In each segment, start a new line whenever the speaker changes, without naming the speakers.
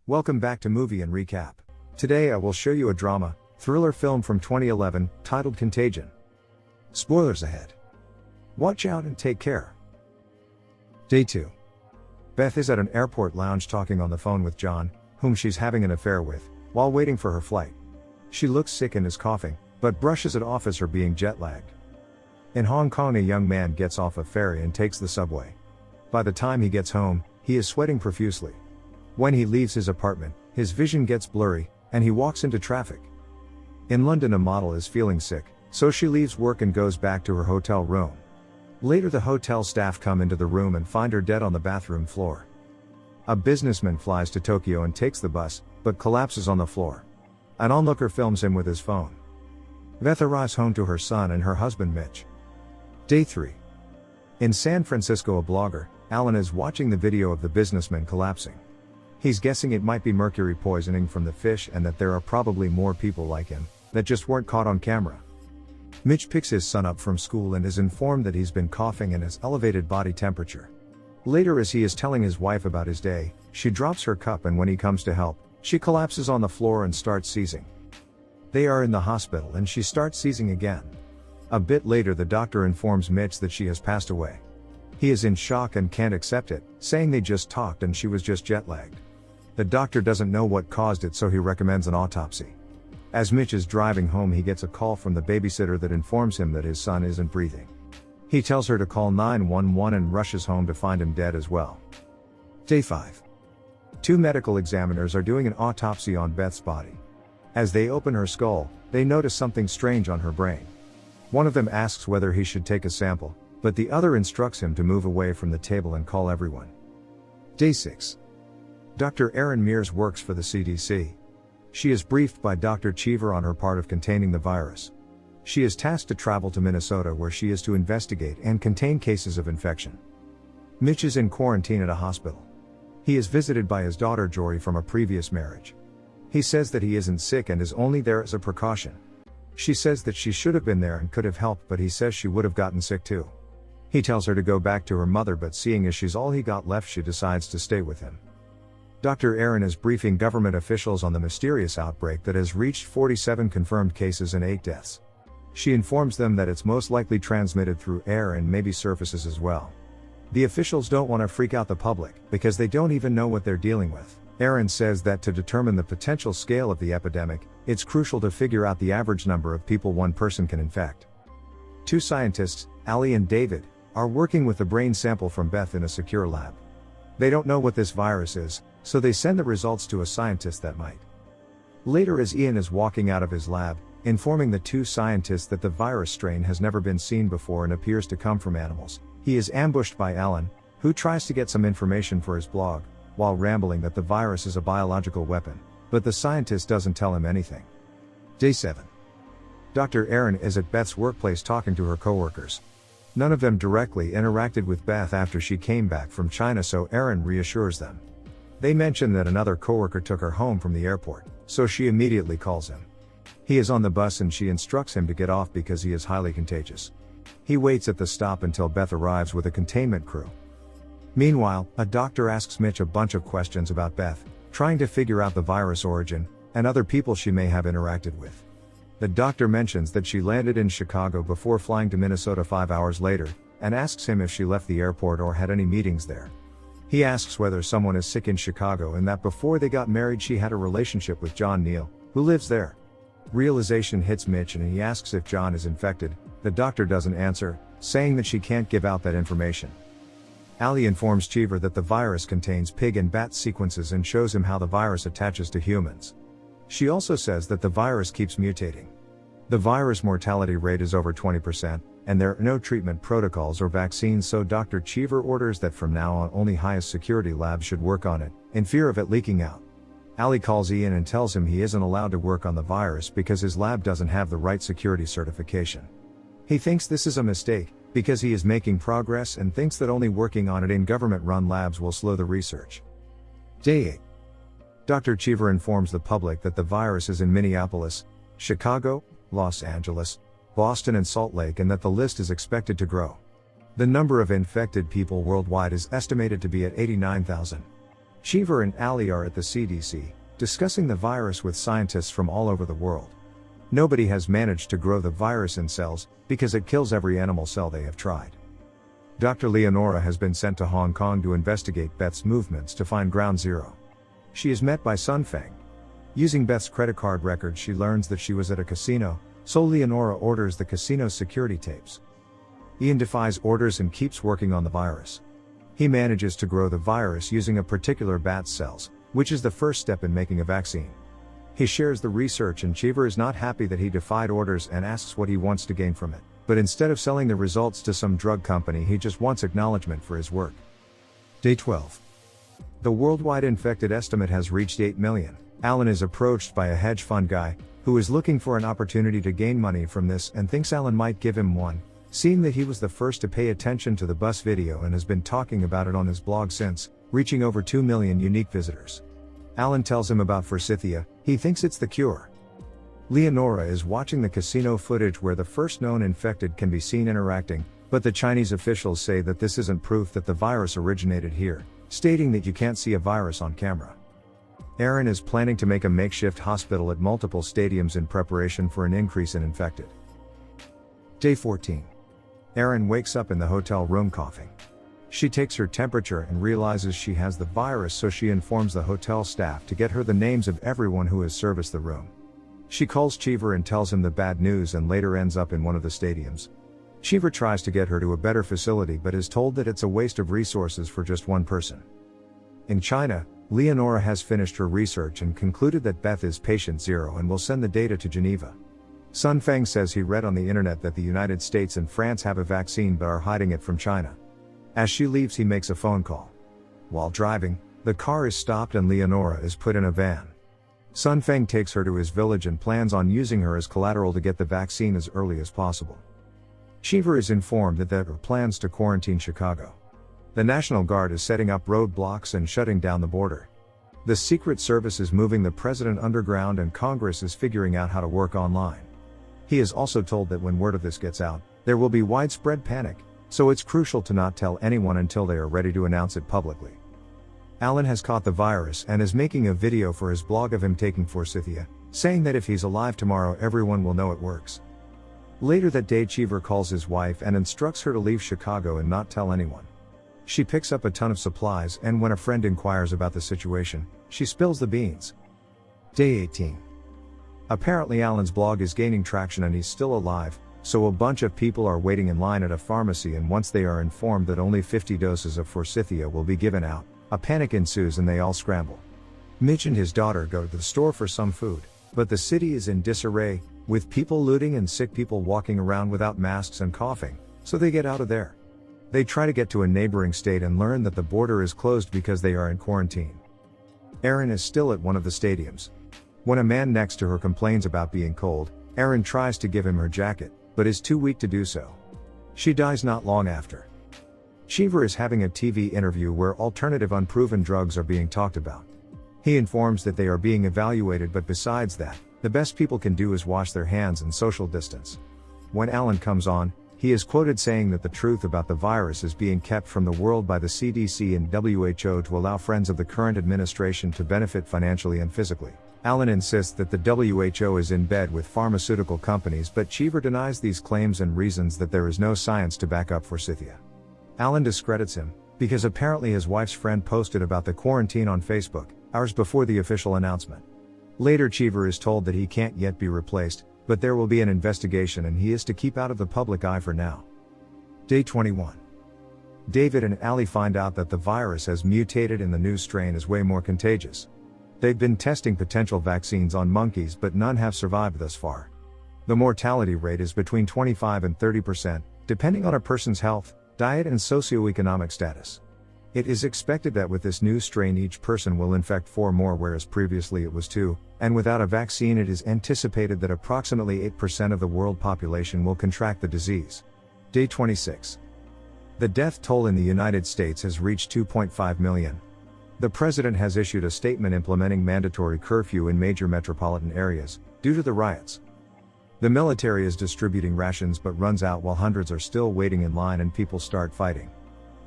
Welcome back to Movie and Recap. Today I will show you a drama, thriller film from 2011, titled Contagion. Spoilers ahead. Watch out and take care. Day 2. Beth is at an airport lounge talking on the phone with John, whom she's having an affair with, while waiting for her flight. She looks sick and is coughing, but brushes it off as her being jet-lagged. In Hong Kong, a young man gets off a ferry and takes the subway. By the time he gets home, he is sweating profusely. When he leaves his apartment, his vision gets blurry, and he walks into traffic. In London, a model is feeling sick, so she leaves work and goes back to her hotel room. Later, the hotel staff come into the room and find her dead on the bathroom floor. A businessman flies to Tokyo and takes the bus, but collapses on the floor. An onlooker films him with his phone. Beth arrives home to her son and her husband Mitch. Day 3. In San Francisco, a blogger, Alan, is watching the video of the businessman collapsing. He's guessing it might be mercury poisoning from the fish and that there are probably more people like him, that just weren't caught on camera. Mitch picks his son up from school and is informed that he's been coughing and has elevated body temperature. Later, as he is telling his wife about his day, she drops her cup, and when he comes to help, she collapses on the floor and starts seizing. They are in the hospital and she starts seizing again. A bit later, the doctor informs Mitch that she has passed away. He is in shock and can't accept it, saying they just talked and she was just jet-lagged. The doctor doesn't know what caused it, so he recommends an autopsy. As Mitch is driving home, he gets a call from the babysitter that informs him that his son isn't breathing. He tells her to call 911 and rushes home to find him dead as well. Day 5. Two medical examiners are doing an autopsy on Beth's body. As they open her skull, they notice something strange on her brain. One of them asks whether he should take a sample, but the other instructs him to move away from the table and call everyone. Day 6. Dr. Erin Mears works for the CDC. She is briefed by Dr. Cheever on her part of containing the virus. She is tasked to travel to Minnesota, where she is to investigate and contain cases of infection. Mitch is in quarantine at a hospital. He is visited by his daughter Jory from a previous marriage. He says that he isn't sick and is only there as a precaution. She says that she should have been there and could have helped, but he says she would have gotten sick too. He tells her to go back to her mother, but seeing as she's all he got left, she decides to stay with him. Dr. Erin is briefing government officials on the mysterious outbreak that has reached 47 confirmed cases and 8 deaths. She informs them that it's most likely transmitted through air and maybe surfaces as well. The officials don't want to freak out the public, because they don't even know what they're dealing with. Erin says that to determine the potential scale of the epidemic, it's crucial to figure out the average number of people one person can infect. Two scientists, Ali and David, are working with the brain sample from Beth in a secure lab. They don't know what this virus is, so they send the results to a scientist that might. Later, as Ian is walking out of his lab, informing the two scientists that the virus strain has never been seen before and appears to come from animals, he is ambushed by Alan, who tries to get some information for his blog, while rambling that the virus is a biological weapon, but the scientist doesn't tell him anything. Day 7. Dr. Erin is at Beth's workplace talking to her coworkers. None of them directly interacted with Beth after she came back from China, so Erin reassures them. They mention that another coworker took her home from the airport, so she immediately calls him. He is on the bus and she instructs him to get off because he is highly contagious. He waits at the stop until Beth arrives with a containment crew. Meanwhile, a doctor asks Mitch a bunch of questions about Beth, trying to figure out the virus origin, and other people she may have interacted with. The doctor mentions that she landed in Chicago before flying to Minnesota 5 hours later, and asks him if she left the airport or had any meetings there. He asks whether someone is sick in Chicago and that before they got married she had a relationship with John Neal, who lives there. Realization hits Mitch and he asks if John is infected. The doctor doesn't answer, saying that she can't give out that information. Ali informs Cheever that the virus contains pig and bat sequences and shows him how the virus attaches to humans. She also says that the virus keeps mutating. The virus mortality rate is over 20%, and there are no treatment protocols or vaccines, so Dr. Cheever orders that from now on only highest security labs should work on it, in fear of it leaking out. Ali calls Ian and tells him he isn't allowed to work on the virus because his lab doesn't have the right security certification. He thinks this is a mistake, because he is making progress and thinks that only working on it in government-run labs will slow the research. Day 8. Dr. Cheever informs the public that the virus is in Minneapolis, Chicago, Los Angeles, Boston and Salt Lake, and that the list is expected to grow. The number of infected people worldwide is estimated to be at 89,000. Cheever and Ali are at the CDC, discussing the virus with scientists from all over the world. Nobody has managed to grow the virus in cells, because it kills every animal cell they have tried. Dr. Leonora has been sent to Hong Kong to investigate Beth's movements to find ground zero. She is met by Sun Feng. Using Beth's credit card records, she learns that she was at a casino, so Leonora orders the casino's security tapes. Ian defies orders and keeps working on the virus. He manages to grow the virus using a particular bat's cells, which is the first step in making a vaccine. He shares the research, and Cheever is not happy that he defied orders and asks what he wants to gain from it. But instead of selling the results to some drug company, he just wants acknowledgement for his work. Day 12. The worldwide infected estimate has reached 8 million. Alan is approached by a hedge fund guy, who is looking for an opportunity to gain money from this and thinks Alan might give him one, seeing that he was the first to pay attention to the bus video and has been talking about it on his blog since, reaching over 2 million unique visitors. Alan tells him about forsythia. He thinks it's the cure. Leonora is watching the casino footage where the first known infected can be seen interacting, but the Chinese officials say that this isn't proof that the virus originated here, stating that you can't see a virus on camera. Aaron is planning to make a makeshift hospital at multiple stadiums in preparation for an increase in infected. Day 14. Aaron wakes up in the hotel room coughing. She takes her temperature and realizes she has the virus, so she informs the hotel staff to get her the names of everyone who has serviced the room. She calls Cheever and tells him the bad news and later ends up in one of the stadiums. Cheever tries to get her to a better facility but is told that it's a waste of resources for just one person. In China, Leonora has finished her research and concluded that Beth is patient zero and will send the data to Geneva. Sun Feng says he read on the internet that the United States and France have a vaccine but are hiding it from China. As she leaves, he makes a phone call. While driving, the car is stopped and Leonora is put in a van. Sun Feng takes her to his village and plans on using her as collateral to get the vaccine as early as possible. Cheever is informed that there are plans to quarantine Chicago. The National Guard is setting up roadblocks and shutting down the border. The Secret Service is moving the president underground and Congress is figuring out how to work online. He is also told that when word of this gets out, there will be widespread panic, so it's crucial to not tell anyone until they are ready to announce it publicly. Alan has caught the virus and is making a video for his blog of him taking forsythia, saying that if he's alive tomorrow everyone will know it works. Later that day, Cheever calls his wife and instructs her to leave Chicago and not tell anyone. She picks up a ton of supplies, and when a friend inquires about the situation, she spills the beans. Day 18. Apparently Alan's blog is gaining traction and he's still alive, so a bunch of people are waiting in line at a pharmacy, and once they are informed that only 50 doses of forsythia will be given out, a panic ensues and they all scramble. Mitch and his daughter go to the store for some food, but the city is in disarray, with people looting and sick people walking around without masks and coughing, so they get out of there. They try to get to a neighboring state and learn that the border is closed because they are in quarantine. Aaron is still at one of the stadiums. When a man next to her complains about being cold, Aaron tries to give him her jacket, but is too weak to do so. She dies not long after. Cheever is having a TV interview where alternative unproven drugs are being talked about. He informs that they are being evaluated, but besides that, the best people can do is wash their hands and social distance. When Alan comes on, he is quoted saying that the truth about the virus is being kept from the world by the CDC and WHO to allow friends of the current administration to benefit financially and physically. Alan insists that the WHO is in bed with pharmaceutical companies, but Cheever denies these claims and reasons that there is no science to back up forsythia. Alan discredits him, because apparently his wife's friend posted about the quarantine on Facebook, hours before the official announcement. Later, Cheever is told that he can't yet be replaced, but there will be an investigation and he is to keep out of the public eye for now. Day 21. David and Ali find out that the virus has mutated and the new strain is way more contagious. They've been testing potential vaccines on monkeys, but none have survived thus far. The mortality rate is between 25 and 30%, depending on a person's health, diet and socioeconomic status. It is expected that with this new strain each person will infect 4 more, whereas previously it was 2, and without a vaccine it is anticipated that approximately 8% of the world population will contract the disease. Day 26. The death toll in the United States has reached 2.5 million. The president has issued a statement implementing mandatory curfew in major metropolitan areas, due to the riots. The military is distributing rations but runs out while hundreds are still waiting in line and people start fighting.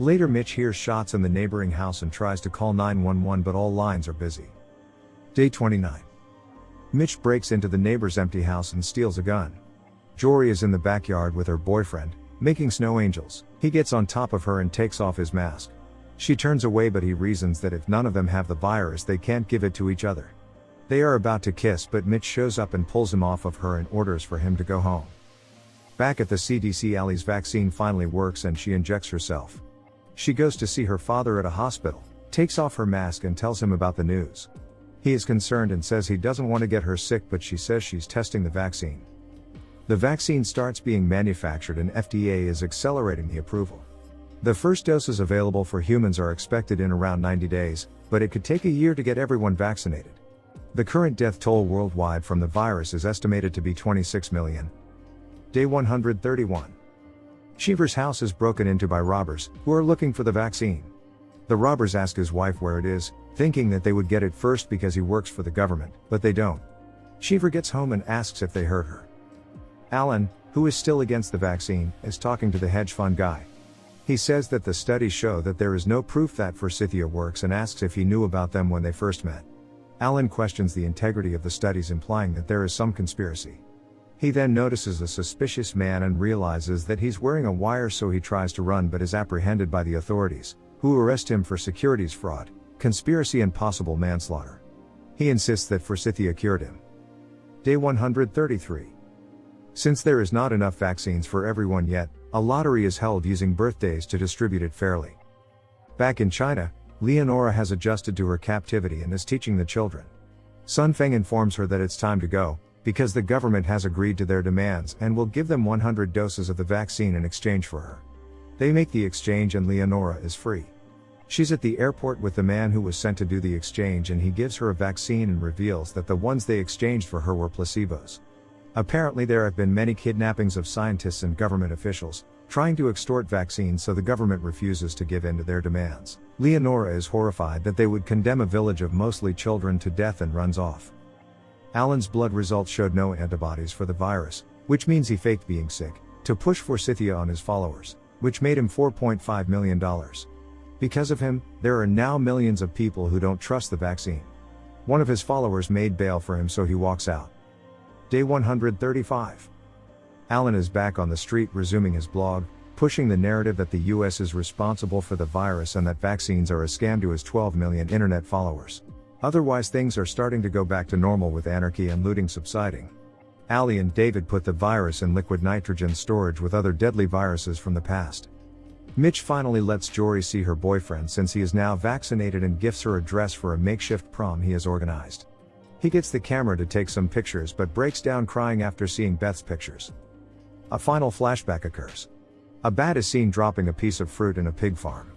Later Mitch hears shots in the neighboring house and tries to call 911 but all lines are busy. Day 29. Mitch breaks into the neighbor's empty house and steals a gun. Jory is in the backyard with her boyfriend, making snow angels. He gets on top of her and takes off his mask. She turns away but he reasons that if none of them have the virus they can't give it to each other. They are about to kiss but Mitch shows up and pulls him off of her and orders for him to go home. Back at the CDC, Allie's vaccine finally works and she injects herself. She goes to see her father at a hospital, takes off her mask and tells him about the news. He is concerned and says he doesn't want to get her sick but she says she's testing the vaccine. The vaccine starts being manufactured and FDA is accelerating the approval. The first doses available for humans are expected in around 90 days, but it could take a year to get everyone vaccinated. The current death toll worldwide from the virus is estimated to be 26 million. Day 131. Cheever's house is broken into by robbers, who are looking for the vaccine. The robbers ask his wife where it is, thinking that they would get it first because he works for the government, but they don't. Cheever gets home and asks if they hurt her. Alan, who is still against the vaccine, is talking to the hedge fund guy. He says that the studies show that there is no proof that forsythia works and asks if he knew about them when they first met. Alan questions the integrity of the studies, implying that there is some conspiracy. He then notices a suspicious man and realizes that he's wearing a wire, so he tries to run but is apprehended by the authorities, who arrest him for securities fraud, conspiracy and possible manslaughter. He insists that forsythia cured him. Day 133. Since there is not enough vaccines for everyone yet, a lottery is held using birthdays to distribute it fairly. Back in China, Leonora has adjusted to her captivity and is teaching the children. Sun Feng informs her that it's time to go, because the government has agreed to their demands and will give them 100 doses of the vaccine in exchange for her. They make the exchange and Leonora is free. She's at the airport with the man who was sent to do the exchange and he gives her a vaccine and reveals that the ones they exchanged for her were placebos. Apparently there have been many kidnappings of scientists and government officials, trying to extort vaccines, so the government refuses to give in to their demands. Leonora is horrified that they would condemn a village of mostly children to death and runs off. Alan's blood results showed no antibodies for the virus, which means he faked being sick, to push forsythia on his followers, which made him $4.5 million. Because of him, there are now millions of people who don't trust the vaccine. One of his followers made bail for him, so he walks out. Day 135. Alan is back on the street resuming his blog, pushing the narrative that the US is responsible for the virus and that vaccines are a scam to his 12 million internet followers. Otherwise things are starting to go back to normal with anarchy and looting subsiding. Allie and David put the virus in liquid nitrogen storage with other deadly viruses from the past. Mitch finally lets Jory see her boyfriend since he is now vaccinated and gifts her a dress for a makeshift prom he has organized. He gets the camera to take some pictures but breaks down crying after seeing Beth's pictures. A final flashback occurs. A bat is seen dropping a piece of fruit in a pig farm.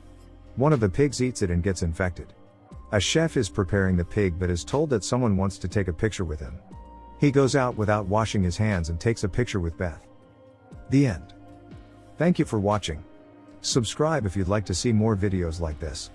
One of the pigs eats it and gets infected. A chef is preparing the pig but is told that someone wants to take a picture with him. He goes out without washing his hands and takes a picture with Beth. The end. Thank you for watching. Subscribe if you'd like to see more videos like this.